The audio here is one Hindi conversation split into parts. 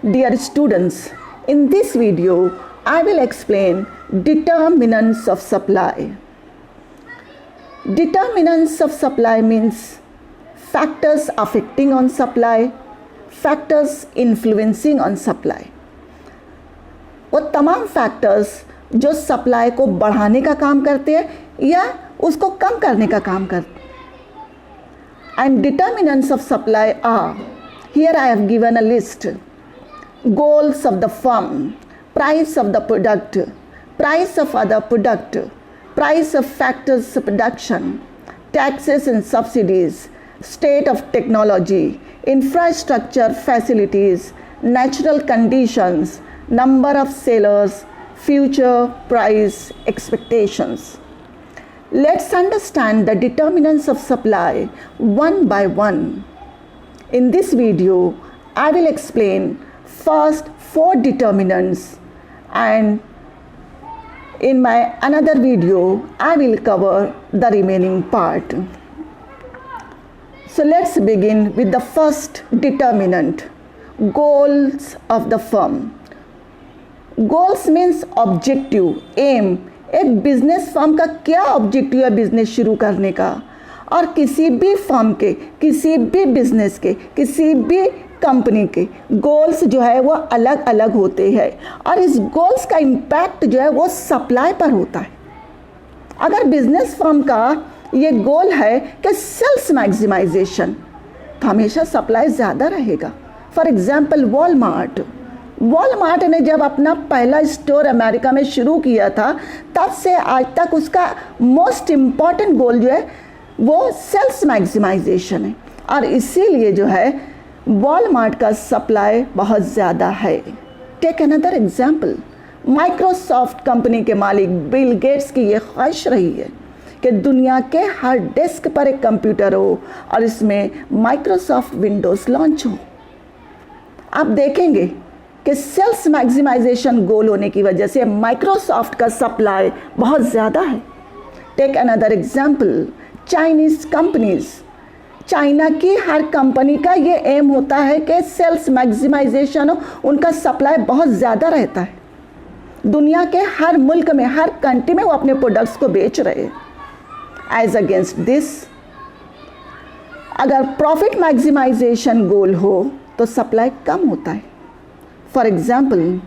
Dear students, in this video, I will explain determinants of supply. Determinants of supply means factors affecting on supply, factors influencing on supply. वो तमाम फैक्टर्स जो सप्लाई को बढ़ाने का काम करते हैं या उसको कम करने का काम करते हैं. And determinants of supply are, here I have given a list. Goals of the firm, price of the product, price of other product, price of factors of production, taxes and subsidies, state of technology, infrastructure facilities, natural conditions, number of sellers, future price expectations. Let's understand the determinants of supply one by one. In this video, I will explain first 4 determinants, and in my another video, I will cover the remaining part. So let's begin with the first determinant, goals of the firm. Goals means objective, aim. एक बिजनेस फर्म का क्या ऑब्जेक्टिव है बिजनेस शुरू करने का, और किसी भी फर्म के, किसी भी बिजनेस के, किसी भी कंपनी के गोल्स जो है वो अलग अलग होते हैं, और इस गोल्स का इम्पैक्ट जो है वो सप्लाई पर होता है. अगर बिजनेस फर्म का ये गोल है कि सेल्स मैक्सिमाइजेशन, तो हमेशा सप्लाई ज़्यादा रहेगा. फॉर एग्जांपल वॉलमार्ट ने जब अपना पहला स्टोर अमेरिका में शुरू किया था, तब से आज तक उसका मोस्ट इम्पॉर्टेंट गोल जो है वो सेल्स मैक्सिमाइजेशन है, और इसीलिए जो है वॉलमार्ट का सप्लाई बहुत ज़्यादा है. Take another example, Microsoft company के मालिक बिल गेट्स की ये ख्वाहिश रही है कि दुनिया के हर डेस्क पर एक कंप्यूटर हो और इसमें माइक्रोसॉफ्ट विंडोज़ लॉन्च हो. आप देखेंगे कि सेल्स मैक्सिमाइजेशन गोल होने की वजह से माइक्रोसॉफ्ट का सप्लाई बहुत ज़्यादा है. Take another example, Chinese companies, China की हर कंपनी का ये एम होता है कि सेल्स मैक्सिमाइजेशन हो, उनका सप्लाई बहुत ज़्यादा रहता है. दुनिया के हर मुल्क में, हर कंट्री में वो अपने प्रोडक्ट्स को बेच रहे हैं. एज अगेंस्ट दिस, अगर प्रॉफिट मैक्सिमाइजेशन गोल हो तो सप्लाई कम होता है. फॉर एग्जाम्पल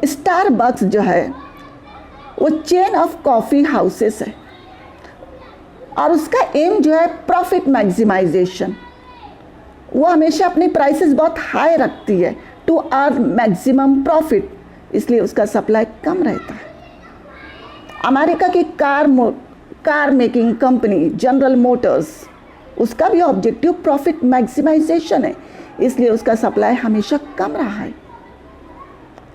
स्टारबक्स जो है वो चेन ऑफ कॉफ़ी हाउसेस है, और उसका एम जो है प्रॉफिट मैक्सिमाइजेशन. वो हमेशा अपनी प्राइसेस बहुत हाई रखती है टू अर्न मैक्सिमम प्रॉफिट, इसलिए उसका सप्लाई कम रहता है. अमेरिका की car making company general Motors, उसका भी ऑब्जेक्टिव प्रॉफिट मैक्सिमाइजेशन है, इसलिए उसका सप्लाई हमेशा कम रहा है.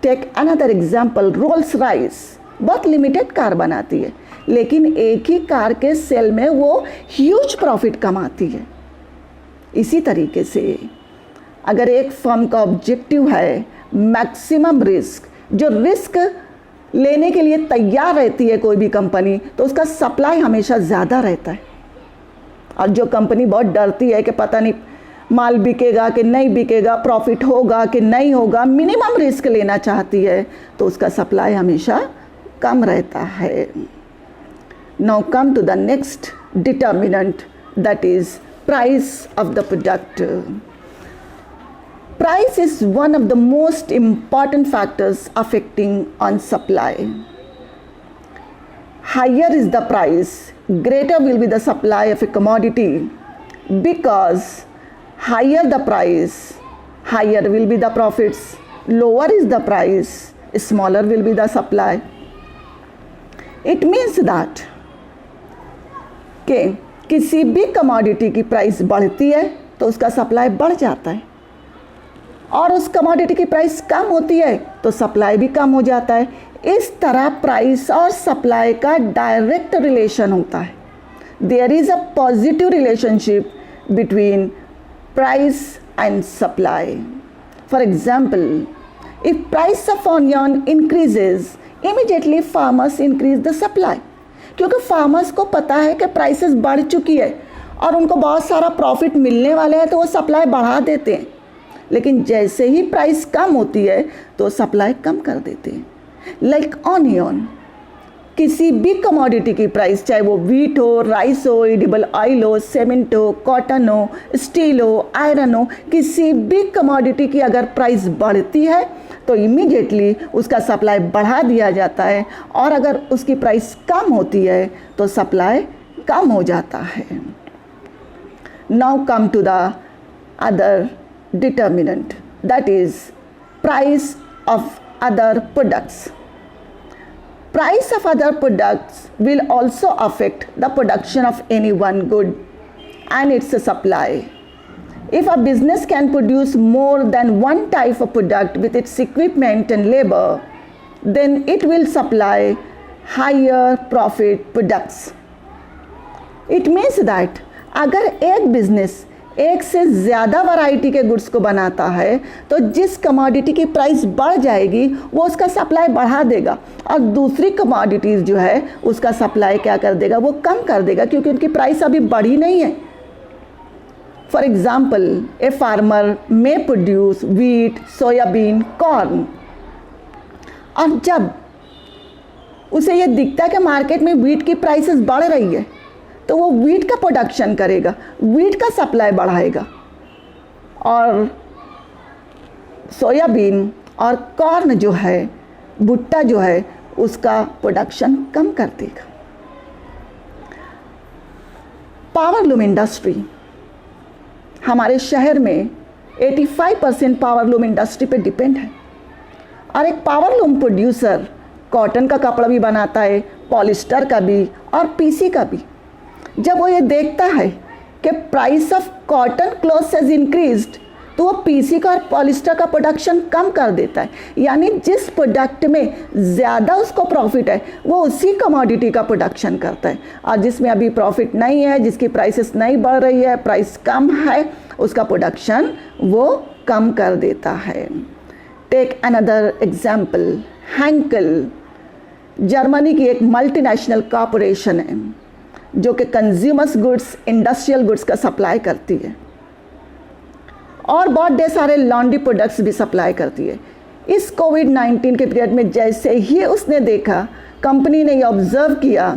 Take another example, Rolls Royce बहुत लिमिटेड कार बनाती है, लेकिन एक ही कार के सेल में वो ह्यूज प्रॉफिट कमाती है. इसी तरीके से अगर एक फर्म का ऑब्जेक्टिव है मैक्सिमम रिस्क, जो रिस्क लेने के लिए तैयार रहती है कोई भी कंपनी, तो उसका सप्लाई हमेशा ज़्यादा रहता है. और जो कंपनी बहुत डरती है कि पता नहीं माल बिकेगा कि नहीं बिकेगा, प्रॉफिट होगा कि नहीं होगा, मिनिमम रिस्क लेना चाहती है, तो उसका सप्लाई हमेशा कम रहता है. Now come to the next determinant, that is price of the product. Price is one of the most important factors affecting on supply. Higher is the price, greater will be the supply of a commodity, because higher the price, higher will be the profits. Lower is the price, smaller will be the supply. It means that कि किसी भी कमोडिटी की प्राइस बढ़ती है तो उसका सप्लाई बढ़ जाता है, और उस कमोडिटी की प्राइस कम होती है तो सप्लाई भी कम हो जाता है. इस तरह प्राइस और सप्लाई का डायरेक्ट रिलेशन होता है. There is a positive relationship between price and supply. For example, if price of onion increases, immediately farmers increase the supply, क्योंकि फार्मर्स को पता है कि प्राइसेस बढ़ चुकी है और उनको बहुत सारा प्रॉफिट मिलने वाले हैं, तो वो सप्लाई बढ़ा देते हैं. लेकिन जैसे ही प्राइस कम होती है तो सप्लाई कम कर देते हैं। लाइक ऑनियन, किसी भी कमोडिटी की प्राइस, चाहे वो वीट हो, राइस हो, एडिबल ऑयल हो, सीमेंट हो, कॉटन हो, स्टील हो, आयरन हो, किसी भी कमोडिटी की अगर प्राइस बढ़ती है तो इमीडिएटली उसका सप्लाई बढ़ा दिया जाता है, और अगर उसकी प्राइस कम होती है तो सप्लाई कम हो जाता है। Now come to the other determinant, that is price of other products. Price of other products will also affect the production of any one good and its supply. If a business can produce more than one type of product with its equipment and labor, then it will supply higher profit products. It means that अगर एक बिजनेस एक से ज़्यादा वैरायटी के गुड्स को बनाता है तो जिस कमोडिटी की प्राइस बढ़ जाएगी वो उसका सप्लाई बढ़ा देगा, और दूसरी कमोडिटीज़ जो है उसका सप्लाई क्या कर देगा, वो कम कर देगा, क्योंकि उनकी प्राइस अभी बढ़ी नहीं है. For example, a farmer may produce wheat, soybean, corn, और जब उसे ये दिखता है कि मार्केट में वीट की प्राइसेस बढ़ रही है तो वो वीट का प्रोडक्शन करेगा, वीट का सप्लाई बढ़ाएगा, और सोयाबीन और कॉर्न जो है, भुट्टा जो है, उसका प्रोडक्शन कम कर देगा. पावर लूम इंडस्ट्री, हमारे शहर में 85% पावर लूम इंडस्ट्री पे डिपेंड है, और एक पावर लूम प्रोड्यूसर कॉटन का कपड़ा भी बनाता है, पॉलिस्टर का भी और पीसी का भी. जब वो ये देखता है कि price of cotton clothes has increased तो वो पीसी का और पॉलिस्टर का प्रोडक्शन कम कर देता है. यानी जिस प्रोडक्ट में ज़्यादा उसको प्रॉफिट है वो उसी कमोडिटी का प्रोडक्शन करता है, और जिसमें अभी प्रॉफिट नहीं है, जिसकी प्राइसेस नहीं बढ़ रही है, प्राइस कम है, उसका प्रोडक्शन वो कम कर देता है. Take another example, Henkel Germany की एक मल्टीनेशनल कॉरपोरेशन है जो कि कंज्यूमर्स गुड्स, इंडस्ट्रियल गुड्स का सप्लाई करती है, और बहुत ढेर सारे लॉन्ड्री प्रोडक्ट्स भी सप्लाई करती है. इस कोविड-19 के पीरियड में जैसे ही उसने देखा, कंपनी ने ये ऑब्जर्व किया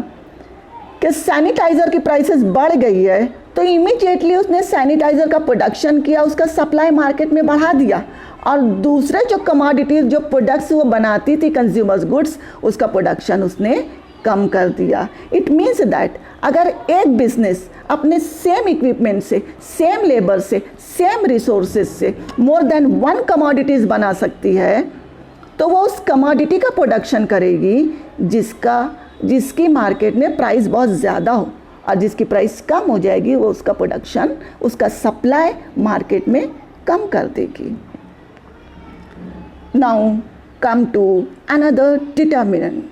कि सैनिटाइज़र की प्राइसेस बढ़ गई है, तो इमीडिएटली उसने सैनिटाइज़र का प्रोडक्शन किया, उसका सप्लाई मार्केट में बढ़ा दिया, और दूसरे जो कमोडिटीज़, जो प्रोडक्ट्स वो बनाती थी कंज्यूमर्स गुड्स, उसका प्रोडक्शन उसने कम कर दिया. इट मीन्स दैट अगर एक बिजनेस अपने सेम इक्विपमेंट से, सेम लेबर से, सेम रिसोर्सेज से मोर देन वन कमोडिटीज़ बना सकती है तो वो उस कमोडिटी का प्रोडक्शन करेगी जिसकी मार्केट में प्राइस बहुत ज़्यादा हो, और जिसकी प्राइस कम हो जाएगी वो उसका प्रोडक्शन, उसका सप्लाई मार्केट में कम कर देगी. Now come to another determinant,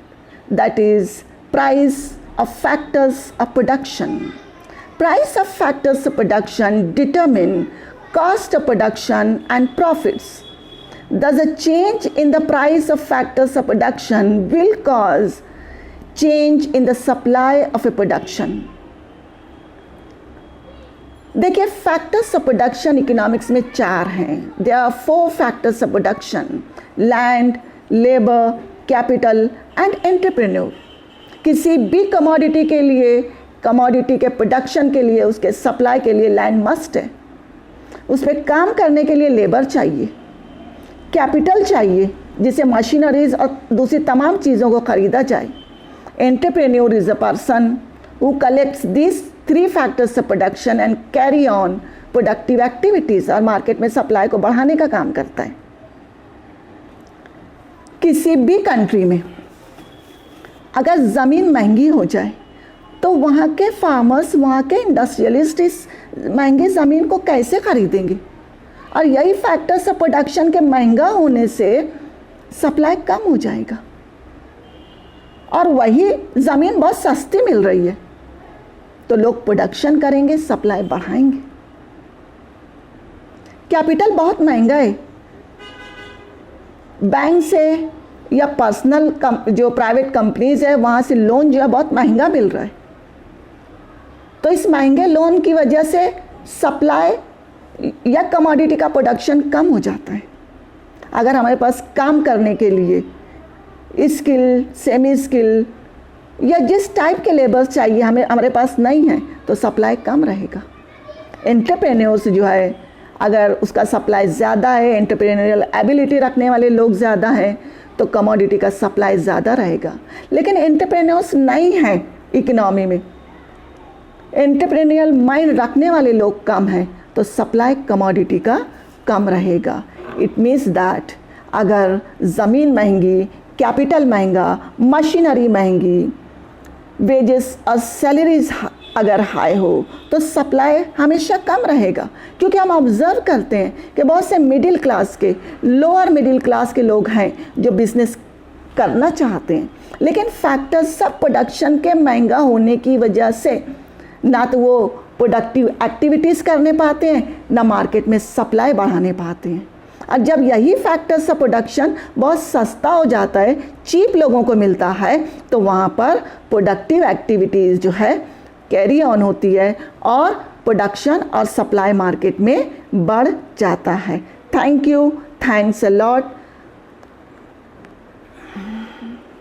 that is price of factors of production. Price of factors of production determine cost of production and profits. Thus, a change in the price of factors of production will cause change in the supply of a production. देखिए, फैक्टर्स ऑफ प्रोडक्शन इकोनॉमिक्स में 4 हैं. There are 4 factors of production: land, labor, capital and entrepreneur. किसी भी कमोडिटी के लिए, कमोडिटी के प्रोडक्शन के लिए, उसके सप्लाई के लिए लैंड मस्ट है. उस पर काम करने के लिए लेबर चाहिए, कैपिटल चाहिए जिसे मशीनरीज और दूसरी तमाम चीज़ों को ख़रीदा जाए. Entrepreneur is a person who collects this 3 factors of production and carry on productive activities, और मार्केट में सप्लाई को बढ़ाने का काम करता है. किसी भी कंट्री में अगर ज़मीन महंगी हो जाए तो वहाँ के फार्मर्स, वहाँ के इंडस्ट्रियलिस्ट इस महंगी ज़मीन को कैसे ख़रीदेंगे, और यही फैक्टर्स ऑफ प्रोडक्शन के महंगा होने से सप्लाई कम हो जाएगा, और वही ज़मीन बहुत सस्ती मिल रही है तो लोग प्रोडक्शन करेंगे, सप्लाई बढ़ाएंगे. कैपिटल बहुत महंगा है, बैंक से या पर्सनल जो प्राइवेट कंपनीज है वहाँ से लोन जो है बहुत महंगा मिल रहा है, तो इस महंगे लोन की वजह से सप्लाई या कमोडिटी का प्रोडक्शन कम हो जाता है। अगर हमारे पास काम करने के लिए स्किल, सेमी स्किल या जिस टाइप के लेबर्स चाहिए हमारे पास नहीं है तो सप्लाई कम रहेगा। एंटरप्रेन्योर्स जो है, अगर उसका सप्लाई ज़्यादा है, एंटरप्रेन्योरियल एबिलिटी रखने वाले लोग ज़्यादा हैं तो कमोडिटी का सप्लाई ज़्यादा रहेगा। लेकिन एंटरप्रेन्योर्स नहीं हैं इकोनॉमी में, एंटरप्रेन्योरियल माइंड रखने वाले लोग कम हैं तो सप्लाई कमोडिटी का कम रहेगा। इट मीन्स दैट अगर ज़मीन महंगी, कैपिटल महंगा, मशीनरी महंगी, वेजेस और सैलरीज अगर हाई हो तो सप्लाई हमेशा कम रहेगा। क्योंकि हम ऑब्ज़र्व करते हैं कि बहुत से मिडिल क्लास के, लोअर मिडिल क्लास के लोग हैं जो बिज़नेस करना चाहते हैं, लेकिन फैक्टर्स सब प्रोडक्शन के महंगा होने की वजह से ना तो वो प्रोडक्टिव एक्टिविटीज़ करने पाते हैं, ना मार्केट में सप्लाई बढ़ाने पाते हैं। और जब यही फैक्टर्स से प्रोडक्शन बहुत सस्ता हो जाता है, चीप लोगों को मिलता है, तो वहाँ पर प्रोडक्टिव एक्टिविटीज़ जो है कैरी ऑन होती है और प्रोडक्शन और सप्लाई मार्केट में बढ़ जाता है। Thank you, thanks a lot.